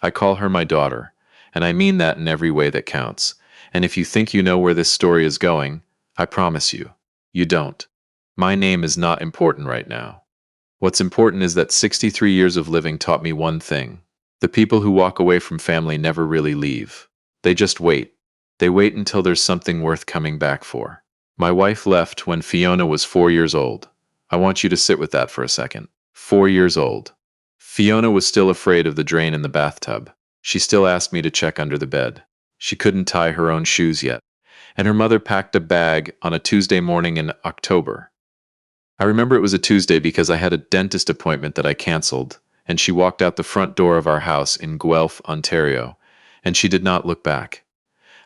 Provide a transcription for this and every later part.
I call her my daughter, and I mean that in every way that counts. And if you think you know where this story is going, I promise you, you don't. My name is not important right now. What's important is that 63 years of living taught me one thing. The people who walk away from family never really leave. They just wait. They wait until there's something worth coming back for. My wife left when Fiona was 4 years old. I want you to sit with that for a second. 4 years old. Fiona was still afraid of the drain in the bathtub. She still asked me to check under the bed. She couldn't tie her own shoes yet. And her mother packed a bag on a Tuesday morning in October. I remember it was a Tuesday because I had a dentist appointment that I canceled, and she walked out the front door of our house in Guelph, Ontario, and she did not look back.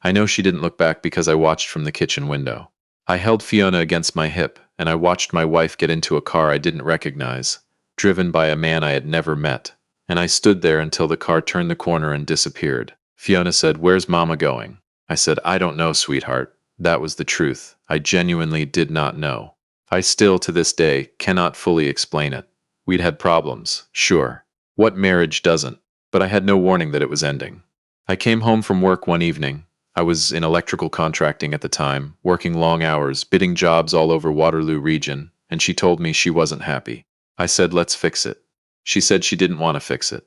I know she didn't look back because I watched from the kitchen window. I held Fiona against my hip, and I watched my wife get into a car I didn't recognize, driven by a man I had never met, and I stood there until the car turned the corner and disappeared. Fiona said, "Where's Mama going?" I said, "I don't know, sweetheart." That was the truth. I genuinely did not know. I still, to this day, cannot fully explain it. We'd had problems, sure. What marriage doesn't? But I had no warning that it was ending. I came home from work one evening. I was in electrical contracting at the time, working long hours, bidding jobs all over Waterloo region, and she told me she wasn't happy. I said, "Let's fix it." She said she didn't want to fix it.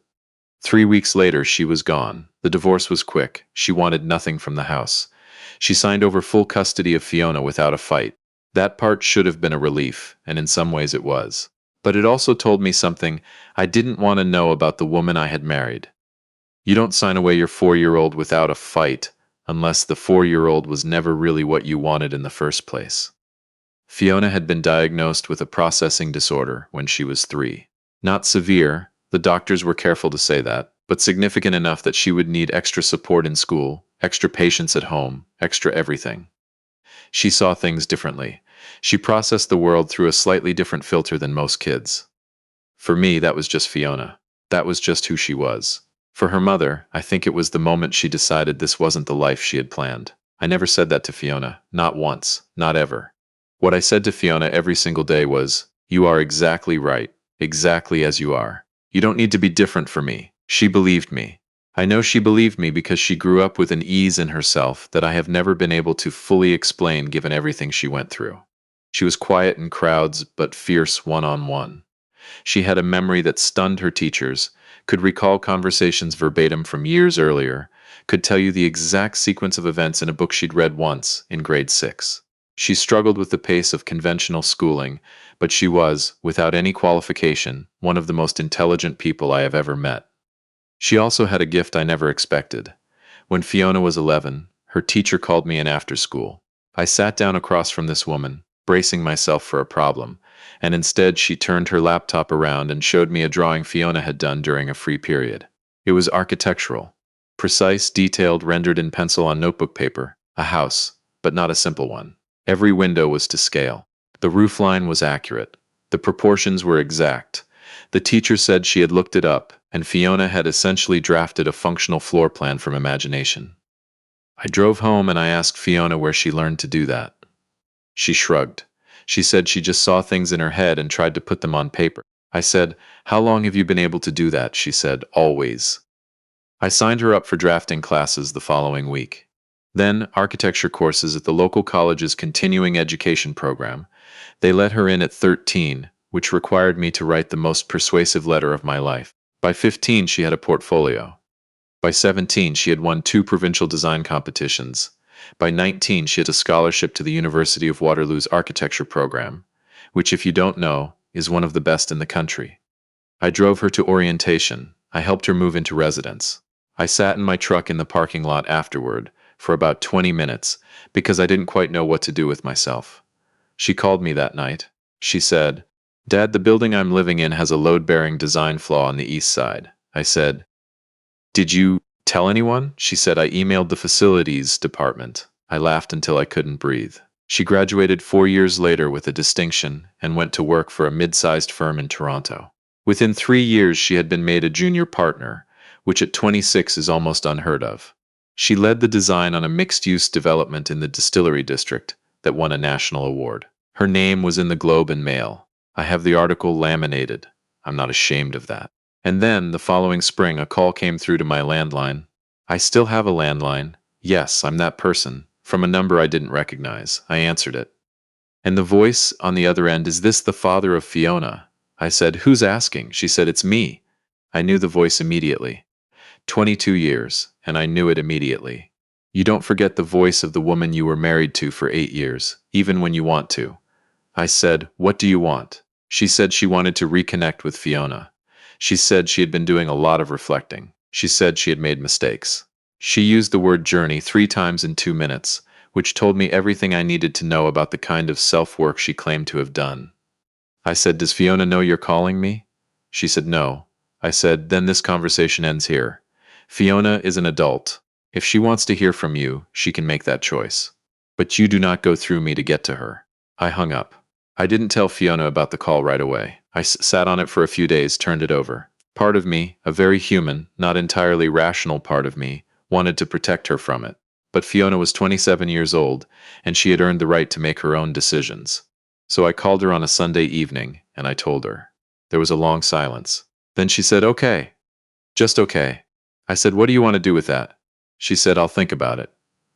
3 weeks later, she was gone. The divorce was quick. She wanted nothing from the house. She signed over full custody of Fiona without a fight. That part should have been a relief, and in some ways it was. But it also told me something I didn't want to know about the woman I had married. You don't sign away your 4-year-old without a fight, unless the 4-year-old was never really what you wanted in the first place. Fiona had been diagnosed with a processing disorder when she was 3. Not severe, the doctors were careful to say that, but significant enough that she would need extra support in school, extra patience at home, extra everything. She saw things differently. She processed the world through a slightly different filter than most kids. For me, that was just Fiona. That was just who she was. For her mother, I think it was the moment she decided this wasn't the life she had planned. I never said that to Fiona, not once, not ever. What I said to Fiona every single day was, "You are exactly right, exactly as you are. You don't need to be different for me." She believed me. I know she believed me because she grew up with an ease in herself that I have never been able to fully explain given everything she went through. She was quiet in crowds, but fierce one-on-one. She had a memory that stunned her teachers, could recall conversations verbatim from years earlier, could tell you the exact sequence of events in a book she'd read once, in grade 6. She struggled with the pace of conventional schooling, but she was, without any qualification, one of the most intelligent people I have ever met. She also had a gift I never expected. When Fiona was 11, her teacher called me in after school. I sat down across from this woman, bracing myself for a problem, and instead she turned her laptop around and showed me a drawing Fiona had done during a free period. It was architectural. Precise, detailed, rendered in pencil on notebook paper. A house, but not a simple one. Every window was to scale. The roofline was accurate. The proportions were exact. The teacher said she had looked it up, and Fiona had essentially drafted a functional floor plan from imagination. I drove home and I asked Fiona where she learned to do that. She shrugged. She said she just saw things in her head and tried to put them on paper. I said, "How long have you been able to do that?" She said, "Always." I signed her up for drafting classes the following week. Then, architecture courses at the local college's continuing education program. They let her in at 13, which required me to write the most persuasive letter of my life. By 15, she had a portfolio. By 17, she had won 2 provincial design competitions. By 19, she had a scholarship to the University of Waterloo's architecture program, which, if you don't know, is one of the best in the country. I drove her to orientation. I helped her move into residence. I sat in my truck in the parking lot afterward for about 20 minutes because I didn't quite know what to do with myself. She called me that night. She said, "Dad, the building I'm living in has a load-bearing design flaw on the east side." I said, "Did you tell anyone?" She said, "I emailed the facilities department." I laughed until I couldn't breathe. She graduated 4 years later with a distinction and went to work for a mid-sized firm in Toronto. Within 3 years, she had been made a junior partner, which at 26 is almost unheard of. She led the design on a mixed-use development in the Distillery District that won a national award. Her name was in the Globe and Mail. I have the article laminated. I'm not ashamed of that. And then, the following spring, a call came through to my landline. I still have a landline. Yes, I'm that person. From a number I didn't recognize. I answered it. And the voice on the other end, "Is this the father of Fiona?" I said, "Who's asking?" She said, "It's me." I knew the voice immediately. 22 years, and I knew it immediately. You don't forget the voice of the woman you were married to for 8 years, even when you want to. I said, "What do you want?" She said she wanted to reconnect with Fiona. She said she had been doing a lot of reflecting. She said she had made mistakes. She used the word journey 3 times in 2 minutes, which told me everything I needed to know about the kind of self-work she claimed to have done. I said, "Does Fiona know you're calling me?" She said, "No." I said, "Then this conversation ends here. Fiona is an adult. If she wants to hear from you, she can make that choice. But you do not go through me to get to her." I hung up. I didn't tell Fiona about the call right away. I sat on it for a few days, turned it over. Part of me, a very human, not entirely rational part of me, wanted to protect her from it. But Fiona was 27 years old, and she had earned the right to make her own decisions. So I called her on a Sunday evening, and I told her. There was a long silence. Then she said, "Okay. Just okay." I said, "What do you want to do with that?" She said, "I'll think about it."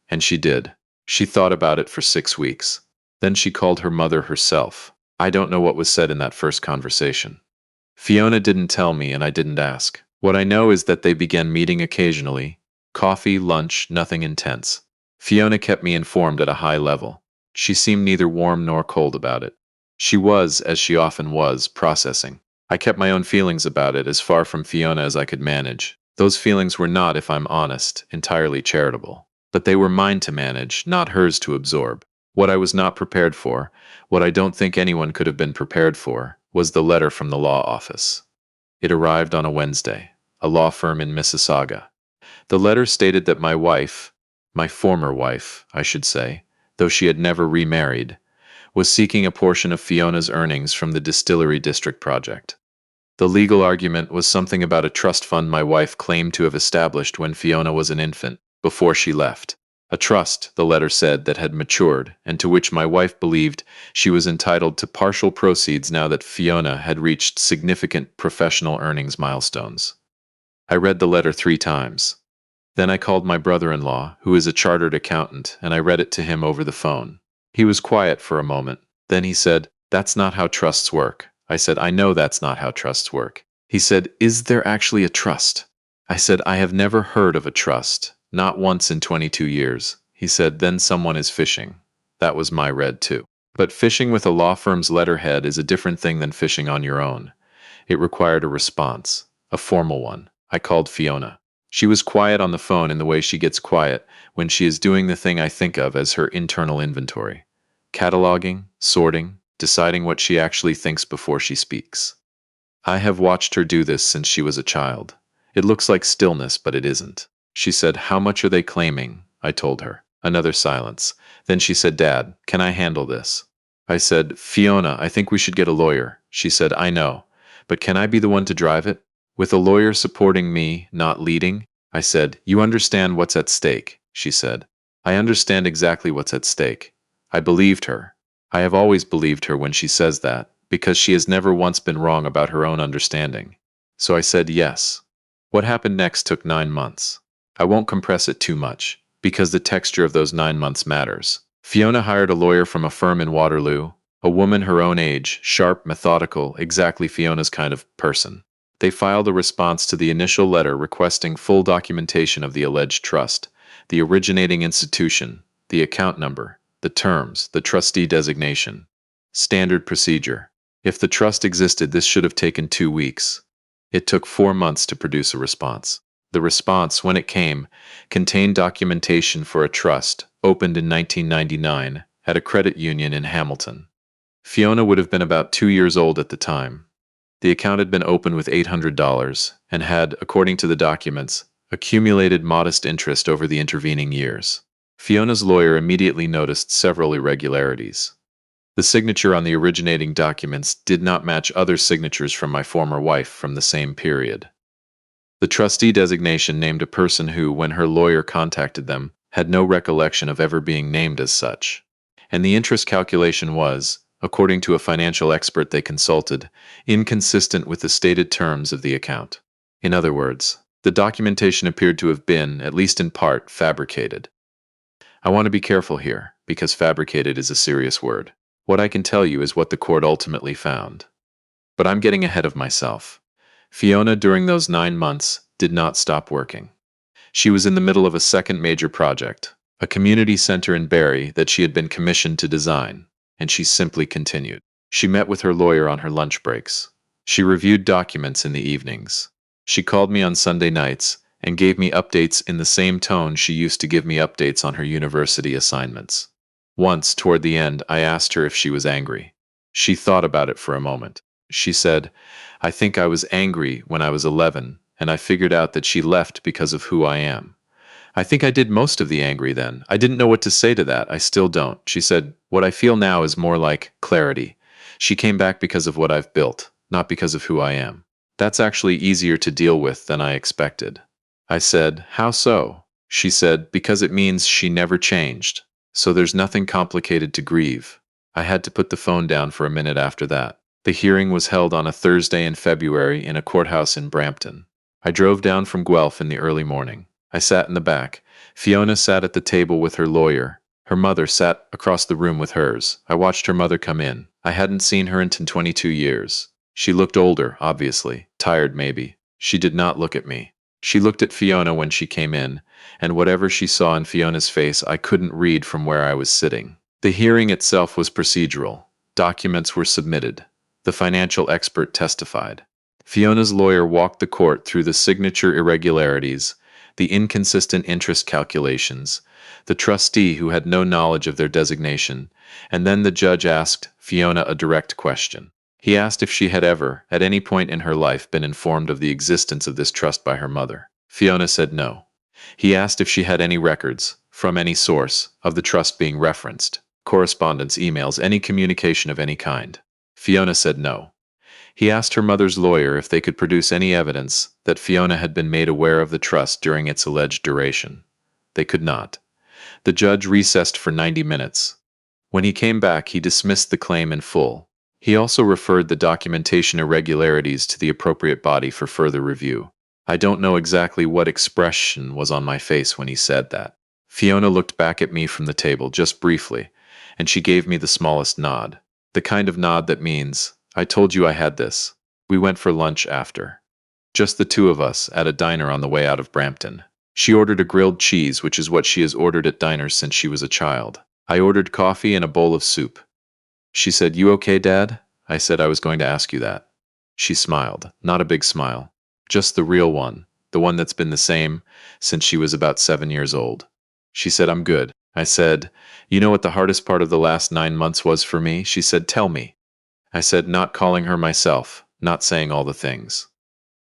And she did. She thought about it for 6 weeks. Then she called her mother herself. I don't know what was said in that first conversation. Fiona didn't tell me, and I didn't ask. What I know is that they began meeting occasionally. Coffee, lunch, nothing intense. Fiona kept me informed at a high level. She seemed neither warm nor cold about it. She was, as she often was, processing. I kept my own feelings about it as far from Fiona as I could manage. Those feelings were not, if I'm honest, entirely charitable. But they were mine to manage, not hers to absorb. What I was not prepared for, what I don't think anyone could have been prepared for, was the letter from the law office. It arrived on a Wednesday, a law firm in Mississauga. The letter stated that my wife, my former wife, I should say, though she had never remarried, was seeking a portion of Fiona's earnings from the Distillery District project. The legal argument was something about a trust fund my wife claimed to have established when Fiona was an infant, before she left. A trust, the letter said, that had matured, and to which my wife believed she was entitled to partial proceeds now that Fiona had reached significant professional earnings milestones. I read the letter 3 times. Then I called my brother-in-law, who is a chartered accountant, and I read it to him over the phone. He was quiet for a moment. Then he said, "That's not how trusts work." I said, "I know that's not how trusts work." He said, "Is there actually a trust?" I said, "I have never heard of a trust. Not once in 22 years. He said, "Then someone is fishing." That was my read too. But fishing with a law firm's letterhead is a different thing than fishing on your own. It required a response, a formal one. I called Fiona. She was quiet on the phone in the way she gets quiet when she is doing the thing I think of as her internal inventory. Cataloging, sorting, deciding what she actually thinks before she speaks. I have watched her do this since she was a child. It looks like stillness, but it isn't. She said, "How much are they claiming?" I told her. Another silence. Then she said, "Dad, can I handle this?" I said, "Fiona, I think we should get a lawyer." She said, "I know, but can I be the one to drive it? With a lawyer supporting me, not leading?" I said, "You understand what's at stake," she said. "I understand exactly what's at stake." I believed her. I have always believed her when she says that, because she has never once been wrong about her own understanding. So I said yes. What happened next took 9 months. I won't compress it too much, because the texture of those 9 months matters. Fiona hired a lawyer from a firm in Waterloo, a woman her own age, sharp, methodical, exactly Fiona's kind of person. They filed a response to the initial letter requesting full documentation of the alleged trust, the originating institution, the account number, the terms, the trustee designation. Standard procedure. If the trust existed, this should have taken 2 weeks. It took 4 months to produce a response. The response, when it came, contained documentation for a trust, opened in 1999, at a credit union in Hamilton. Fiona would have been about 2 years old at the time. The account had been opened with $800 and had, according to the documents, accumulated modest interest over the intervening years. Fiona's lawyer immediately noticed several irregularities. The signature on the originating documents did not match other signatures from my former wife from the same period. The trustee designation named a person who, when her lawyer contacted them, had no recollection of ever being named as such. And the interest calculation was, according to a financial expert they consulted, inconsistent with the stated terms of the account. In other words, the documentation appeared to have been, at least in part, fabricated. I want to be careful here, because fabricated is a serious word. What I can tell you is what the court ultimately found. But I'm getting ahead of myself. Fiona, during those 9 months, did not stop working. She was in the middle of a second major project, a community center in Barrie that she had been commissioned to design, and she simply continued. She met with her lawyer on her lunch breaks. She reviewed documents in the evenings. She called me on Sunday nights and gave me updates in the same tone she used to give me updates on her university assignments. Once, toward the end, I asked her if she was angry. She thought about it for a moment. She said, "I think I was angry when I was 11, and I figured out that she left because of who I am. I think I did most of the angry then. I didn't know what to say to that. I still don't." She said, "What I feel now is more like clarity. She came back because of what I've built, not because of who I am. That's actually easier to deal with than I expected." I said, "How so?" She said, "Because it means she never changed. So there's nothing complicated to grieve." I had to put the phone down for a minute after that. The hearing was held on a Thursday in February in a courthouse in Brampton. I drove down from Guelph in the early morning. I sat in the back. Fiona sat at the table with her lawyer. Her mother sat across the room with hers. I watched her mother come in. I hadn't seen her in 22 years. She looked older, obviously. Tired, maybe. She did not look at me. She looked at Fiona when she came in, and whatever she saw in Fiona's face I couldn't read from where I was sitting. The hearing itself was procedural. Documents were submitted. The financial expert testified. Fiona's lawyer walked the court through the signature irregularities, the inconsistent interest calculations, the trustee who had no knowledge of their designation, and then the judge asked Fiona a direct question. He asked if she had ever, at any point in her life, been informed of the existence of this trust by her mother. Fiona said no. He asked if she had any records, from any source, of the trust being referenced, correspondence, emails, any communication of any kind. Fiona said no. He asked her mother's lawyer if they could produce any evidence that Fiona had been made aware of the trust during its alleged duration. They could not. The judge recessed for 90 minutes. When he came back, he dismissed the claim in full. He also referred the documentation irregularities to the appropriate body for further review. I don't know exactly what expression was on my face when he said that. Fiona looked back at me from the table just briefly, and she gave me the smallest nod. The kind of nod that means, "I told you I had this." We went for lunch after. Just the two of us, at a diner on the way out of Brampton. She ordered a grilled cheese, which is what she has ordered at diners since she was a child. I ordered coffee and a bowl of soup. She said, "You okay, Dad?" I said I was going to ask you that. She smiled, not a big smile, just the real one, the one that's been the same since she was about 7 years old. She said, "I'm good." I said, "You know what the hardest part of the last 9 months was for me?" She said, "Tell me." I said, "Not calling her myself, not saying all the things."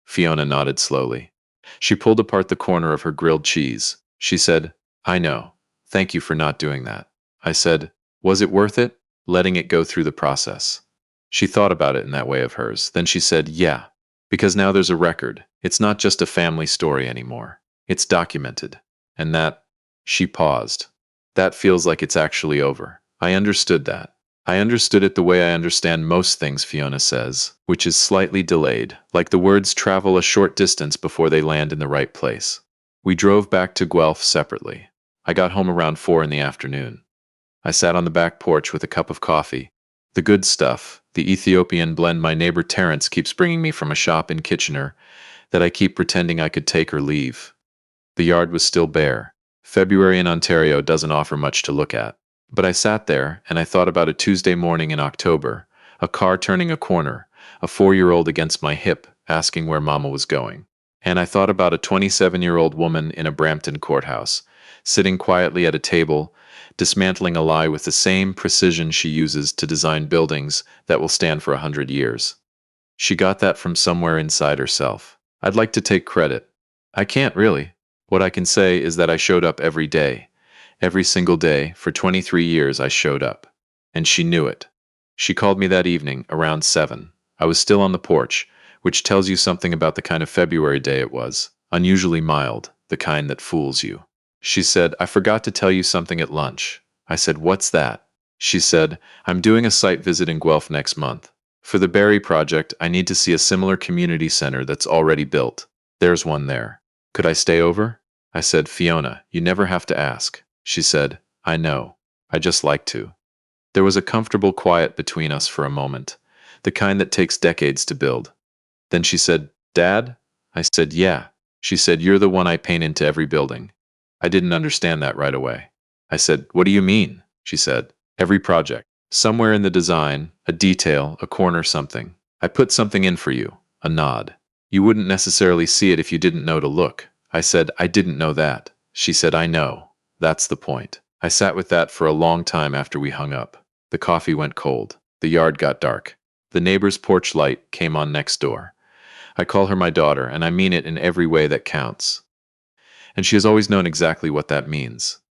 Fiona nodded slowly. She pulled apart the corner of her grilled cheese. She said, "I know. Thank you for not doing that." I said, "Was it worth it? Letting it go through the process?" She thought about it in that way of hers. Then she said, "Yeah. Because now there's a record. It's not just a family story anymore. It's documented. And that..." She paused. "That feels like it's actually over." I understood that. I understood it the way I understand most things, Fiona says, which is slightly delayed, like the words travel a short distance before they land in the right place. We drove back to Guelph separately. I got home around 4 in the afternoon. I sat on the back porch with a cup of coffee. The good stuff, the Ethiopian blend my neighbor Terence keeps bringing me from a shop in Kitchener that I keep pretending I could take or leave. The yard was still bare. February in Ontario doesn't offer much to look at. But I sat there, and I thought about a Tuesday morning in October, a car turning a corner, a 4-year-old against my hip, asking where Mama was going. And I thought about a 27-year-old woman in a Brampton courthouse, sitting quietly at a table, dismantling a lie with the same precision she uses to design buildings that will stand for 100 years. She got that from somewhere inside herself. I'd like to take credit. I can't really. What I can say is that I showed up every day. Every single day, for 23 years, I showed up. And she knew it. She called me that evening, around 7. I was still on the porch, which tells you something about the kind of February day it was. Unusually mild, the kind that fools you. She said, "I forgot to tell you something at lunch." I said, "What's that?" She said, "I'm doing a site visit in Guelph next month. For the Barrie project, I need to see a similar community center that's already built. There's one there. Could I stay over? I said, Fiona, you never have to ask. She said, I know. I just like to. There was a comfortable quiet between us for a moment, the kind that takes decades to build. Then she said, Dad? I said, yeah. She said, you're the one I paint into every building. I didn't understand that right away. I said, what do you mean? She said, every project. Somewhere in the design, a detail, a corner, something. I put something in for you, a nod. You wouldn't necessarily see it if you didn't know to look. I said, I didn't know that. She said, I know. That's the point. I sat with that for a long time after we hung up. The coffee went cold. The yard got dark. The neighbor's porch light came on next door. I call her my daughter, and I mean it in every way that counts. And she has always known exactly what that means.